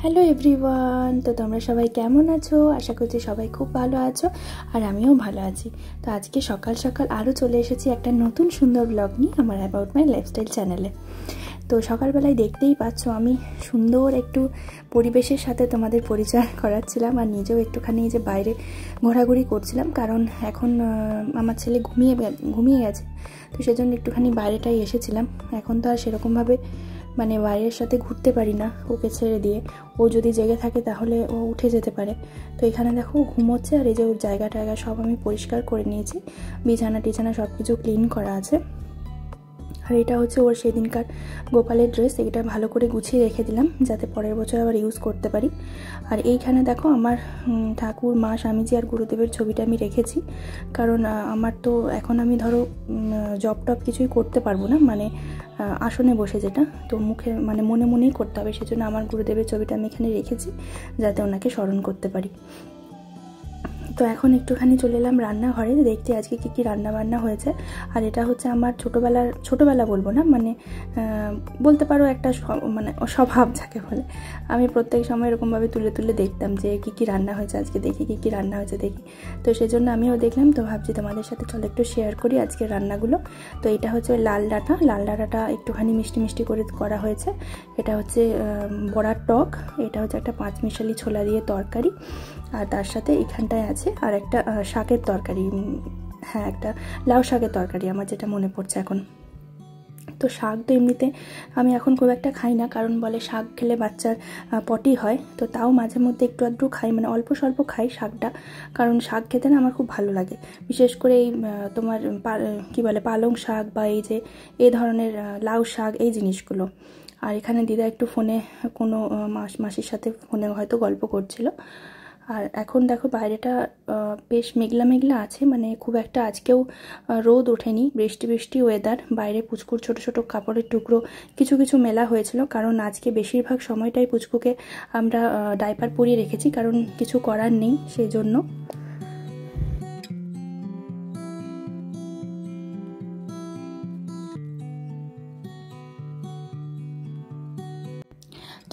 Hello everyone, তো তোমরা সবাই কেমন আছো? আশা করছি সবাই খুব ভালো আছো আর আমিও ভালো আছি। তো আজকে সকাল সকাল আরও চলে এসেছি একটা নতুন সুন্দর ব্লগ নিয়ে আমার অ্যাবাউট মাই লাইফস্টাইল চ্যানেলে। তো সকালবেলায় দেখতেই পাচ্ছ আমি সুন্দর একটু পরিবেশের সাথে তোমাদের পরিচয় করাচ্ছিলাম আর নিজেও একটুখানি যে বাইরে ঘোরাঘুরি করছিলাম, কারণ এখন আমার ছেলে ঘুমিয়ে গেছে, তো সেজন্য একটুখানি বাইরেটাই এসেছিলাম। এখন তো আর সেরকমভাবে মানে বাইরের সাথে ঘুরতে পারি না ওকে ছেড়ে দিয়ে, ও যদি জেগে থাকে তাহলে ও উঠে যেতে পারে। তো এখানে দেখো ঘুমোচ্ছে আর এই যে ওর জায়গা টায়গা সব আমি পরিষ্কার করে নিয়েছি, বিছানা টিছানা সব কিছু ক্লিন করা আছে। আর এটা হচ্ছে ওর সেদিনকার গোপালের ড্রেস, এটা ভালো করে গুছিয়ে রেখে দিলাম যাতে পরের বছর আবার ইউজ করতে পারি। আর এইখানে দেখো আমার ঠাকুর, মা, স্বামীজি আর গুরুদেবের ছবিটা আমি রেখেছি, কারণ আমার তো এখন আমি ধরো জব টব কিছুই করতে পারবো না, মানে আসনে বসে, যেটা তো মুখে মানে মনে মনেই করতে হবে, সেজন্য আমার গুরুদেবের ছবিটা আমি এখানে রেখেছি যাতে ওনাকে স্মরণ করতে পারি। তো এখন একটুখানি চলে এলাম রান্নাঘরে দেখতে আজকে কী কী রান্না বান্না হয়েছে। আর এটা হচ্ছে আমার ছোটোবেলা বলবো না, মানে বলতে পারো একটা মানে স্বভাব যাকে বলে। আমি প্রত্যেক সময় এরকমভাবে তুলে তুলে দেখতাম যে কী কী রান্না হয়েছে, আজকে দেখি কী কী রান্না হয়েছে দেখি। তো সেজন্য আমিও দেখলাম, তো ভাবছি তোমাদের সাথে চলো একটু শেয়ার করি আজকের রান্নাগুলো। তো এটা হচ্ছে লাল ডাঁটা একটুখানি মিষ্টি মিষ্টি করে করা হয়েছে। এটা হচ্ছে বড়ার টক, এটা হচ্ছে একটা পাঁচমিশালি ছোলা দিয়ে তরকারি, আর তার সাথে এখানটায় আছে আর একটা শাকের তরকারি, হ্যাঁ একটা লাউ শাকের তরকারি আমার যেটা মনে পড়ছে এখন। তো শাক তো এমনিতে আমি এখন খুব একটা খাই না, কারণ বলে শাক খেলে বাচ্চার পটি হয়, তো তাও মাঝে মধ্যে একটু আধটু খাই, মানে অল্প স্বল্প খাই শাকটা, কারণ শাক খেতে না আমার খুব ভালো লাগে। বিশেষ করে এই তোমার কী বলে পালং শাক বা এই যে এই ধরনের লাউ শাক, এই জিনিসগুলো। আর এখানে দিদা একটু ফোনে কোনো মাসির সাথে ফোনে হয়তো গল্প করছিল। আর এখন দেখো বাইরেটা বেশ মেঘলা মেঘলা আছে, মানে খুব একটা আজকেও রোদ ওঠেনি, বৃষ্টি ওয়েদার। বাইরে পুচকুর ছোট ছোট কাপড়ের টুকরো কিছু কিছু মেলা হয়েছিল, কারণ আজকে বেশিরভাগ সময়টাই পুচকুকে আমরা ডাইপার পরিয়ে রেখেছি, কারণ কিছু করার নেই সেই জন্য।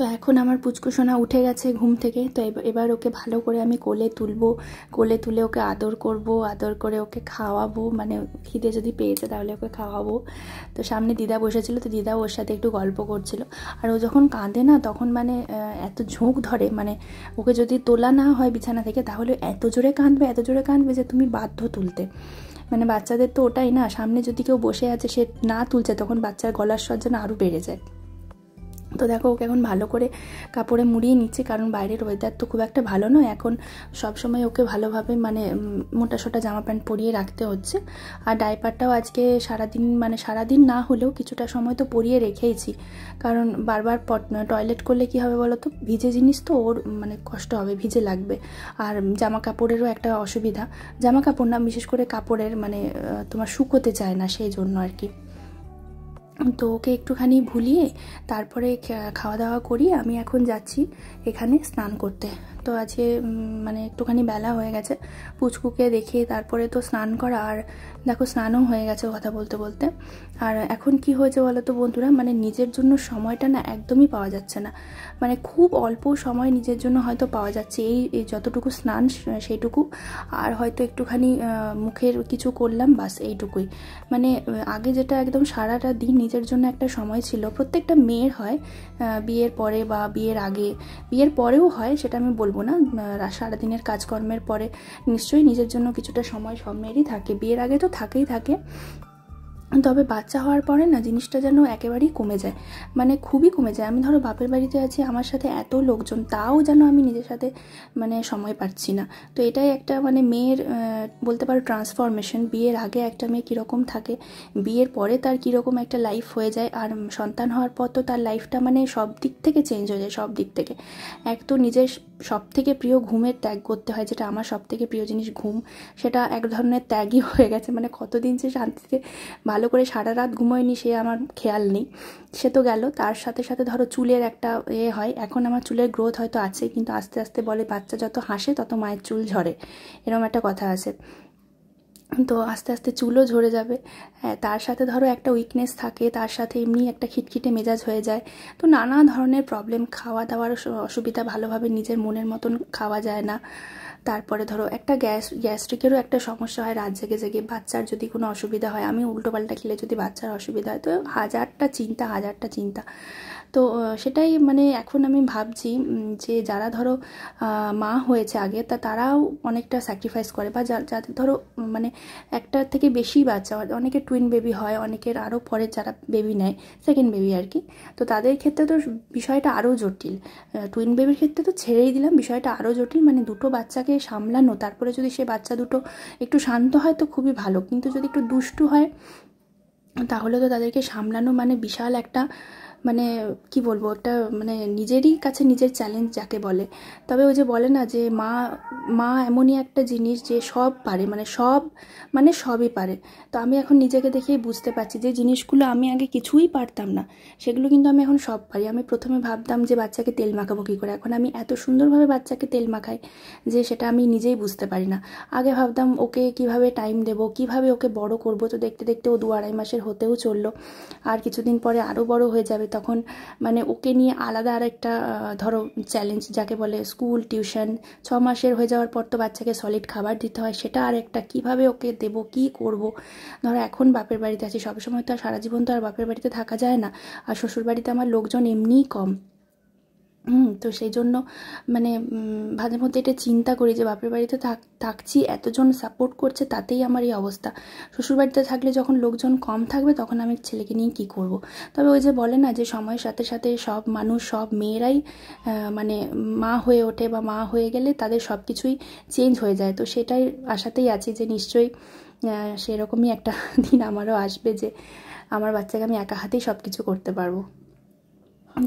তো এখন আমার পুচকু সোনা উঠে গেছে ঘুম থেকে, তো এবার ওকে ভালো করে আমি কোলে তুলবো, কোলে তুলে ওকে আদর করব, আদর করে ওকে খাওয়াবো, মানে খিদে যদি পেয়েছে তাহলে ওকে খাওয়াবো। তো সামনে দিদা বসেছিল, তো দিদা ওর সাথে একটু গল্প করছিল। আর ও যখন কাঁদে না তখন মানে এত ঝোঁক ধরে, মানে ওকে যদি তোলা না হয় বিছানা থেকে তাহলে এত জোরে কাঁদবে যে তুমি বাধ্য তুলতে। মানে বাচ্চাদের তো ওটাই না, সামনে যদি কেউ বসে আছে সে না তুলছে তখন বাচ্চার গলার স্বর যেন আরও বেড়ে যায়। তো দেখো ওকে এখন ভালো করে কাপড়ে মুড়িয়ে নিচ্ছে, কারণ বাইরের ওয়েদার তো খুব একটা ভালো নয় এখন, সব সময় ওকে ভালোভাবে মানে মোটা সোটা জামা প্যান্ট পরিয়ে রাখতে হচ্ছে। আর ডাইপারটাও আজকে সারাদিন না হলেও কিছুটা সময় তো পরিয়ে রেখেইছি, কারণ বারবার টয়লেট করলে কি হবে বলো তো, ভিজে জিনিস তো ওর মানে কষ্ট হবে, ভিজে লাগবে। আর জামা কাপড়েরও একটা অসুবিধা, জামা কাপড় না বিশেষ করে কাপড়ের মানে তোমার শুকোতে চায় না, সেই জন্য আর কি। তো ওকে একটুখানি ভুলিয়ে তারপরে খাওয়া দাওয়া করি, আমি এখন যাচ্ছি এখানে স্নান করতে। তো আজকে মানে একটুখানি বেলা হয়ে গেছে, পুচকুকে দেখে তারপরে তো স্নান করা, আর দেখো স্নানও হয়ে গেছে কথা বলতে বলতে। আর এখন কি হয়েছে বলো তো বন্ধুরা, মানে নিজের জন্য সময়টা না একদমই পাওয়া যাচ্ছে না, মানে খুব অল্প সময় নিজের জন্য হয়তো পাওয়া যাচ্ছে, এই যতটুকু স্নান সেইটুকু, আর হয়তো একটুখানি মুখের কিছু করলাম, বাস এইটুকুই। মানে আগে যেটা একদম সারাটা দিন নিজের জন্য একটা সময় ছিল, প্রত্যেকটা মেয়ের হয়, বিয়ের পরে বা বিয়ের আগে, বিয়ের পরেও হয় সেটা আমি বলবো না, সারাদিনের কাজকর্মের পরে নিশ্চয়ই নিজের জন্য কিছুটা সময় সব মেয়েরই থাকে, বিয়ের আগে তো থাকেই থাকে, তবে বাচ্চা হওয়ার পরে না জিনিসটা যেন একেবারেই কমে যায়, মানে খুবই কমে যায়। আমি ধরো বাপের বাড়িতে আছি, আমার সাথে এত লোকজন, তাও যেন আমি নিজের সাথে মানে সময় পাচ্ছি না। তো এটাই একটা মানে মেয়ের বলতে পারো ট্রান্সফরমেশন, বিয়ের আগে একটা মেয়ে কীরকম থাকে, বিয়ের পরে তার কীরকম একটা লাইফ হয়ে যায়, আর সন্তান হওয়ার পর তো তার লাইফটা মানে সব দিক থেকে চেঞ্জ হয়ে যায়, সব দিক থেকে। এক তো নিজের সব থেকে প্রিয় ঘুমের ত্যাগ করতে হয়, যেটা আমার সব থেকে প্রিয় জিনিস ঘুম, সেটা এক ধরনের ত্যাগই হয়ে গেছে, মানে কতদিন যে শান্তিতে ভালো করে সারা রাত ঘুমোয়নি সে আমার খেয়াল নেই, সে তো গেল। তার সাথে সাথে ধরো চুলের একটা হয়, এখন আমার চুলের গ্রোথ হয়তো আছে, কিন্তু আস্তে আস্তে বলে বাচ্চা যত হাসে তত মায়ের চুল ঝরে, এরকম একটা কথা আছে। তো আস্তে আস্তে চুলও ঝরে যাবে। হ্যাঁ, তার সাথে ধরো একটা উইকনেস থাকে, তার সাথে এমনি একটা খিটখিটে মেজাজ হয়ে যায়। তো নানা ধরনের প্রবলেম, খাওয়া দাওয়ার অসুবিধা, ভালোভাবে নিজের মনের মতন খাওয়া যায় না। তারপরে ধরো একটা গ্যাস্ট্রিকেরও একটা সমস্যা হয় রাত জেগে জেগে। বাচ্চার যদি কোনো অসুবিধা হয়, আমি উল্টোপাল্টা খেলে যদি বাচ্চার অসুবিধা হয়, তো হাজারটা চিন্তা। তো সেটাই মানে এখন আমি ভাবছি যে যারা ধরো মা হয়েছে আগে, তারাও অনেকটা স্যাক্রিফাইস করে, বা যাদের ধরো মানে একটা থেকে বেশি বাচ্চা হয়, অনেকের টুইন বেবি হয়, অনেকের আরও পরে যারা বেবি নেয়, সেকেন্ড বেবি আর কি। তো তাদের ক্ষেত্রে তো বিষয়টা আরও জটিল। টুইন বেবির ক্ষেত্রে তো ছেড়েই দিলাম, বিষয়টা আরও জটিল। মানে দুটো বাচ্চাকে সামলানো, তারপরে যদি সে বাচ্চা দুটো একটু শান্ত হয় তো খুবই ভালো, কিন্তু যদি একটু দুষ্টু হয় তাহলে তো তাদেরকে সামলানো মানে বিশাল একটা, মানে কি বলবো, একটা মানে নিজেরই কাছে নিজের চ্যালেঞ্জ যাকে বলে। তবে ওই যে বলে না যে মা এমনই একটা জিনিস যে সব পারে, মানে সবই পারে। তো আমি এখন নিজেকে দেখেই বুঝতে পারছি যে জিনিসগুলো আমি আগে কিছুই পারতাম না, সেগুলো কিন্তু আমি এখন সব পারি। আমি প্রথমে ভাবতাম যে বাচ্চাকে তেল মাখাবো কী করে, এখন আমি এত সুন্দরভাবে বাচ্চাকে তেল মাখাই যে সেটা আমি নিজেই বুঝতে পারি না। আগে ভাবতাম ওকে কিভাবে টাইম দেবো, কিভাবে ওকে বড় করব। তো দেখতে দেখতে ও 2-2.5 মাসের হতেও চললো, আর কিছুদিন পরে আরও বড় হয়ে যাবে। তখন মানে ওকে নিয়ে আলাদা আর একটা ধরো চ্যালেঞ্জ যাকে বলে, স্কুল টিউশন। 6 মাসের হয়ে যাওয়ার পর তো বাচ্চাকে সলিড খাবার দিতে হয়, সেটা আর একটা, কিভাবে ওকে দেবো, কি করব। ধরো এখন বাপের বাড়িতে আছি, সবসময় তো আর সারা জীবন তো আর বাপের বাড়িতে থাকা যায় না, আর শ্বশুর বাড়িতে আমার লোকজন এমনিই কম। তো সেই জন্য মানে মাঝে মধ্যে এটা চিন্তা করি যে বাপের বাড়িতে থাকছি, এতজন সাপোর্ট করছে, তাতেই আমার এই অবস্থা। শ্বশুরবাড়িতে থাকলে যখন লোকজন কম থাকবে তখন আমি ছেলেকে নিয়ে কী করব। তবে ওই যে বলে না যে সময়ের সাথে সাথে সব মানুষ, সব মেয়েরাই মানে মা হয়ে ওঠে, বা মা হয়ে গেলে তাদের সব কিছুই চেঞ্জ হয়ে যায়। তো সেটাই আশাতেই আছি যে নিশ্চয়ই সেরকমই একটা দিন আমারও আসবে যে আমার বাচ্চাকে আমি একা হাতেই সব কিছু করতে পারবো।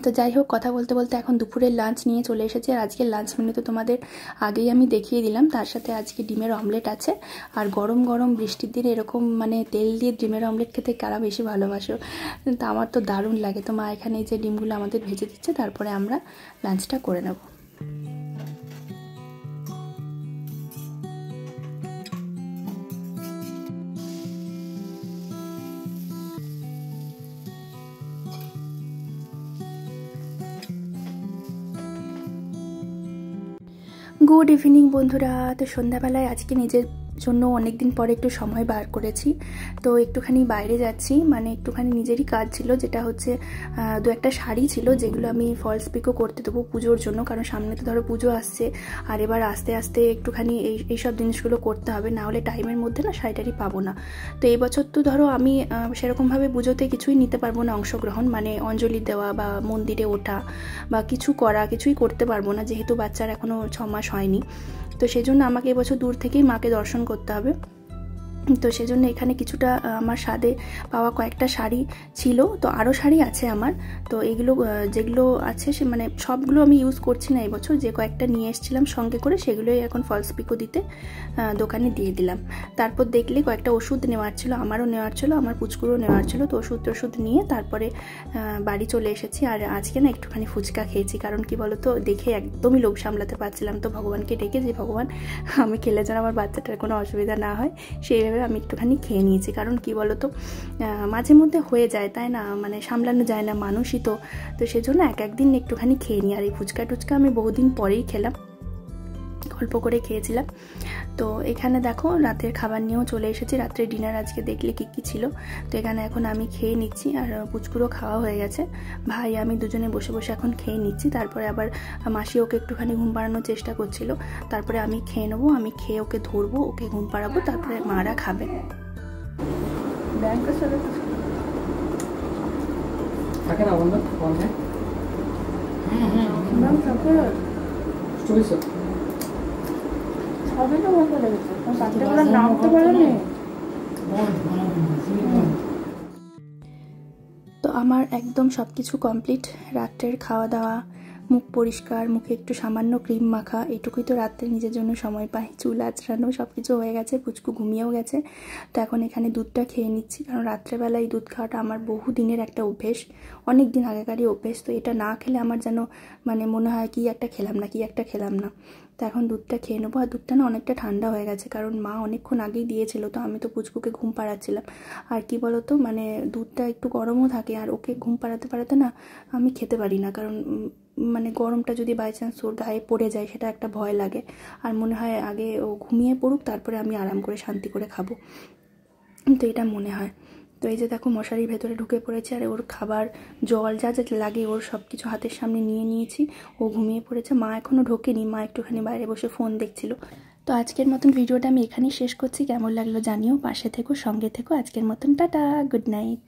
তো যাই হোক, কথা বলতে বলতে এখন দুপুরের লাঞ্চ নিয়ে চলে এসেছে। আর আজকের লাঞ্চ মেনু তো তোমাদের আগেই আমি দেখিয়ে দিলাম। তার সাথে আজকে ডিমের অমলেট আছে, আর গরম গরম বৃষ্টির দিনে এরকম মানে তেল দিয়ে ডিমের অমলেট খেতে কারা বেশি ভালোবাসো, তো আমার তো দারুণ লাগে। তো মা এখানে এই যে ডিমগুলো আমাদের ভেজে দিচ্ছে, তারপরে আমরা লাঞ্চটা করে নেব। গুড ইভিনিং বন্ধুরা। তো সন্ধ্যাবেলায় আজকে নিজের জন্য অনেক দিন পরে একটু সময় বার করেছি, তো একটুখানি বাইরে যাচ্ছি। মানে একটুখানি নিজেরই কাজ ছিল, যেটা হচ্ছে 2-1টা শাড়ি ছিল যেগুলো আমি ফলস পিকো করতে দেবো পুজোর জন্য, কারণ সামনে তো ধরো পুজো আসছে, আর এবার আস্তে আস্তে একটুখানি এইসব জিনিসগুলো করতে হবে, না হলে টাইমের মধ্যে না শাড়িটারি পাবো না। তো এই বছর তো ধরো আমি সেরকমভাবে পুজোতে কিছুই নিতে পারবো না অংশগ্রহণ, মানে অঞ্জলি দেওয়া বা মন্দিরে ওঠা বা কিছুই করতে পারবো না, যেহেতু বাচ্চার এখনও 6 মাস হয়নি। তো সেই জন্য আমাকে এবছর দূর থেকেই মাকে দর্শন করতে হবে। তো সেজন্য এখানে কিছুটা আমার স্বাদে পাওয়া কয়েকটা শাড়ি ছিল, তো আরও শাড়ি আছে আমার। তো এগুলো যেগুলো আছে সে মানে সবগুলো আমি ইউজ করছি না এবছর, যে কয়েকটা নিয়ে এসেছিলাম সঙ্গে করে সেগুলোই এখন ফলস পিকো দিতে দোকানে দিয়ে দিলাম। তারপর দেখলে কয়েকটা ওষুধ নেওয়ার ছিল, আমারও নেওয়ার ছিল, আমার পুচকুরও নেওয়ার ছিল। তো ওষুধ নিয়ে তারপরে বাড়ি চলে এসেছি। আর আজকে না একটুখানি ফুচকা খেয়েছি, কারণ কি বলতো, দেখে একদমই লোভ সামলাতে পারছিলাম। তো ভগবানকে ডেকে যে ভগবান আমি খেলে যেন আমার বাচ্চাটার কোনো অসুবিধা না হয়, সেইভাবে আমি একটুখানি খেয়ে নিয়েছি। কারণ কি বলতো, মাঝে মধ্যে হয়ে যায়, তাই না, মানে সামলানো যায় না, মানুষই তো। তো সেজন্য একদিন একটুখানি খেয়ে নিই। আর এই ফুচকা টুচকা আমি বহুদিন পরেই খেলাম, অল্প করে খেয়েছিলাম। তো এখানে দেখো রাতের খাবার নিয়েও চলে এসেছি। রাত্রে ডিনার আজকে দেখলে কী ছিল। তো এখানে এখন আমি খেয়ে নিচ্ছি, আর পুচকুরও খাওয়া হয়ে গেছে। ভাই আমি দুজনে বসে বসে এখন খেয়ে নিচ্ছি। তারপরে আবার মাসি ওকে একটুখানি ঘুম পাড়ানোর চেষ্টা করছিল, তারপরে আমি খেয়ে নেবো। আমি খেয়ে ওকে ধরবো, ওকে ঘুম পাড়াবো, তারপরে মারা খাবে। তো আমার একদম সব কিছু কমপ্লিট। রাত্রের খাওয়া দাওয়া, মুখ পরিষ্কার, মুখে একটু সামান্য ক্রিম মাখা, এটুকুই তো রাত্রে নিজের জন্য সময় পাই। চুল আঁচড়ানো সব কিছু হয়ে গেছে, পুচকু ঘুমিয়েও গেছে। তো এখন এখানে দুধটা খেয়ে নিচ্ছি, কারণ রাত্রেবেলায় দুধ খাওয়াটা আমার বহু দিনের একটা অভ্যেস, অনেক দিন আগেকারই অভ্যেস। তো এটা না খেলে আমার যেন মানে মনে হয় কি একটা খেলাম না। তো এখন দুধটা খেয়ে নেবো। আর দুধটা না অনেকটা ঠান্ডা হয়ে গেছে, কারণ মা অনেকক্ষণ আগেই দিয়েছিল। তো আমি তো পুচকুকে ঘুম পাড়াচ্ছিলাম। আর কি বলতো, মানে দুধটা একটু গরমও থাকে, আর ওকে ঘুম পাড়াতে না আমি খেতে পারি না, কারণ মানে গরমটা যদি বাই চান্স ওর গায়ে পড়ে যায় সেটা একটা ভয় লাগে। আর মনে হয় আগে ও ঘুমিয়ে পড়ুক, তারপরে আমি আরাম করে শান্তি করে খাবো, তো এটা মনে হয়। তো এই যে দেখো মশারির ভেতরে ঢুকে পড়েছে, আর ওর খাবার জল যা যা লাগে ওর সব কিছু হাতের সামনে নিয়ে নিয়েছি। ও ঘুমিয়ে পড়েছে, মা এখনও ঢোকেনি, মা একটুখানি বাইরে বসে ফোন দেখছিল। তো আজকের মতন ভিডিওটা আমি এখানেই শেষ করছি। কেমন লাগলো জানিও, পাশে থেকো, সঙ্গে থেকো। আজকের মতন টাটা, গুড নাইট।